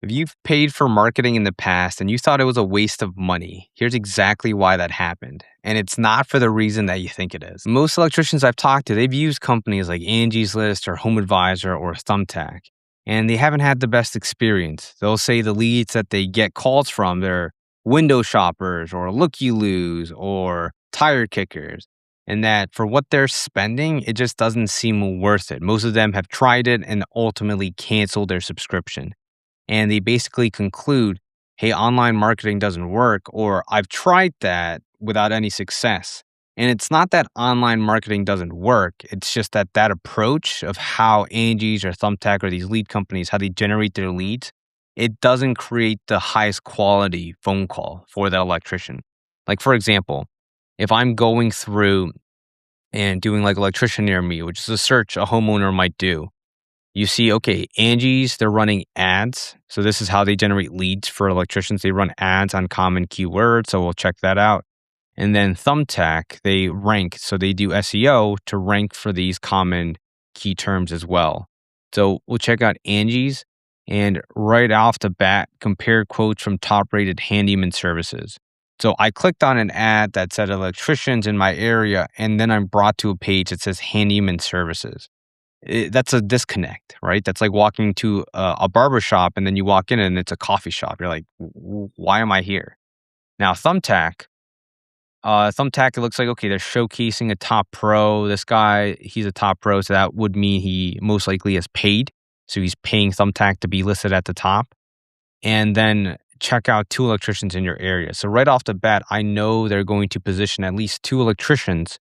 If you've paid for marketing in the past and you thought it was a waste of money, here's exactly why that happened. And it's not for the reason that you think it is. Most electricians I've talked to, they've used companies like Angie's List or HomeAdvisor or Thumbtack, and they haven't had the best experience. They'll say the leads that they get calls from, they're window shoppers or looky-loos or tire kickers. And that for what they're spending, it just doesn't seem worth it. Most of them have tried it and ultimately canceled their subscription, and they basically conclude, hey, online marketing doesn't work, or I've tried that without any success. And it's not that online marketing doesn't work. It's just that that approach of how Angie's or Thumbtack or these lead companies, how they generate their leads, it doesn't create the highest quality phone call for the electrician. Like, for example, if I'm going through and doing like electrician near me, which is a search a homeowner might do, you see, okay, Angie's, they're running ads. So this is how they generate leads for electricians. They run ads on common keywords. So we'll check that out. And then Thumbtack, they rank. So they do SEO to rank for these common key terms as well. So we'll check out Angie's, and right off the bat, compare quotes from top rated handyman services. So I clicked on an ad that said electricians in my area, and then I'm brought to a page that says handyman services. That's a disconnect, right? That's like walking to a barber shop and then you walk in and it's a coffee shop. You're like, Why am I here?" Now, Thumbtack, it looks like, okay, they're showcasing a top pro. This guy, he's a top pro, so that would mean he most likely is paid. So he's paying Thumbtack to be listed at the top. And then check out two electricians in your area. So right off the bat, I know they're going to position at least two electricians.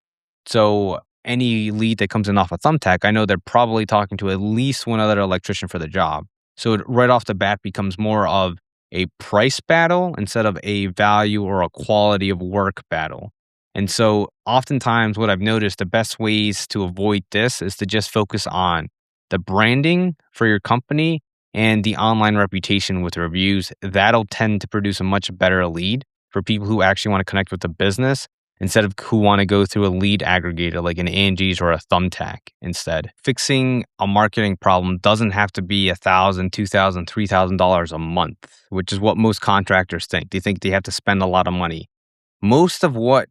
So any lead that comes in off of Thumbtack, I know they're probably talking to at least one other electrician for the job. So it right off the bat becomes more of a price battle instead of a value or a quality of work battle. And so oftentimes what I've noticed, the best ways to avoid this is to just focus on the branding for your company and the online reputation with reviews. That'll tend to produce a much better lead for people who actually want to connect with the business instead of who want to go through a lead aggregator like an Angie's or a Thumbtack instead. Fixing a marketing problem doesn't have to be $1,000, $2,000, $3,000 a month, which is what most contractors think. They think they have to spend a lot of money. Most of what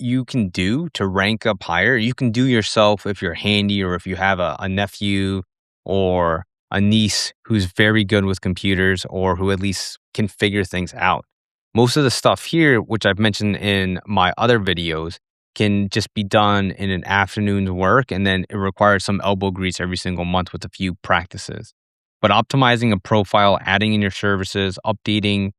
you can do to rank up higher, you can do yourself if you're handy or if you have a nephew or a niece who's very good with computers or who at least can figure things out. Most of the stuff here, which I've mentioned in my other videos, can just be done in an afternoon's work, and then it requires some elbow grease every single month with a few practices. But optimizing a profile, adding in your services, updating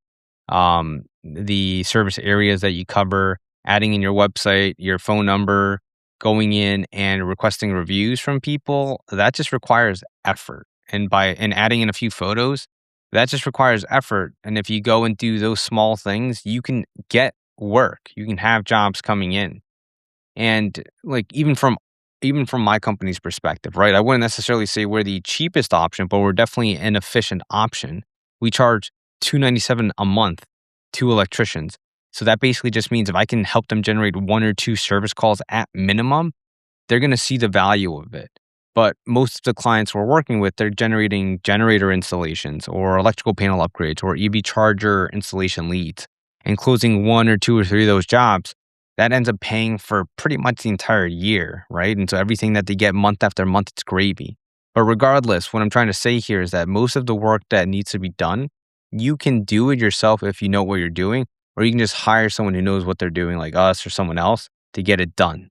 the service areas that you cover, adding in your website, your phone number, going in and requesting reviews from people, that just requires effort. And adding in a few photos, that just requires effort. And if you go and do those small things, you can get work. You can have jobs coming in. And like even from my company's perspective, right? I wouldn't necessarily say we're the cheapest option, but we're definitely an efficient option. We charge $297 a month to electricians. So that basically just means if I can help them generate one or two service calls at minimum, they're going to see the value of it. But most of the clients we're working with, they're generating generator installations or electrical panel upgrades or EV charger installation leads. And closing one or two or three of those jobs, that ends up paying for pretty much the entire year, right? And so everything that they get month after month, it's gravy. But regardless, what I'm trying to say here is that most of the work that needs to be done, you can do it yourself if you know what you're doing, or you can just hire someone who knows what they're doing, like us or someone else, to get it done.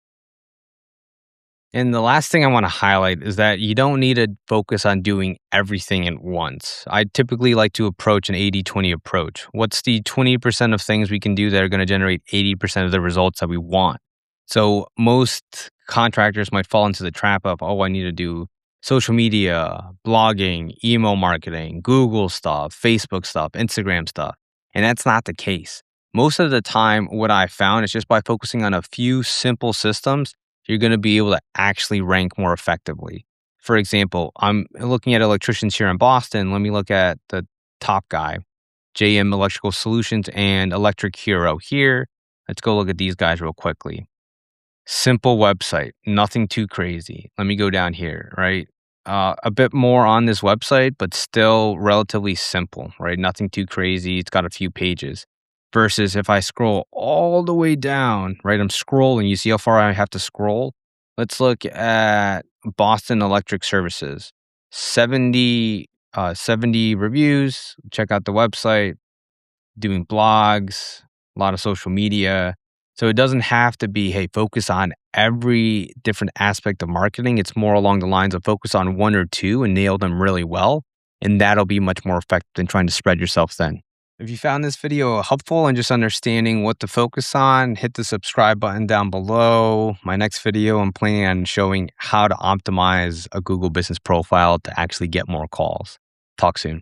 And the last thing I want to highlight is that you don't need to focus on doing everything at once. I typically like to approach an 80-20 approach. What's the 20% of things we can do that are going to generate 80% of the results that we want? So most contractors might fall into the trap of, oh, I need to do social media, blogging, email marketing, Google stuff, Facebook stuff, Instagram stuff. And that's not the case. Most of the time, what I found is just by focusing on a few simple systems, you're going to be able to actually rank more effectively. For example, I'm looking at electricians here in Boston. Let me look at the top guy, JM Electrical Solutions and Electric Hero here. Let's go look at these guys real quickly. Simple website, nothing too crazy. Let me go down here, right? a bit more on this website, but still relatively simple, right? Nothing too crazy. It's got a few pages. Versus if I scroll all the way down, right? I'm scrolling. You see how far I have to scroll? Let's look at Boston Electric Services. 70 reviews. Check out the website, doing blogs, a lot of social media. So it doesn't have to be, hey, focus on every different aspect of marketing. It's more along the lines of focus on one or two and nail them really well. And that'll be much more effective than trying to spread yourself thin. If you found this video helpful and just understanding what to focus on, hit the subscribe button down below. My next video, I'm planning on showing how to optimize a Google business profile to actually get more calls. Talk soon.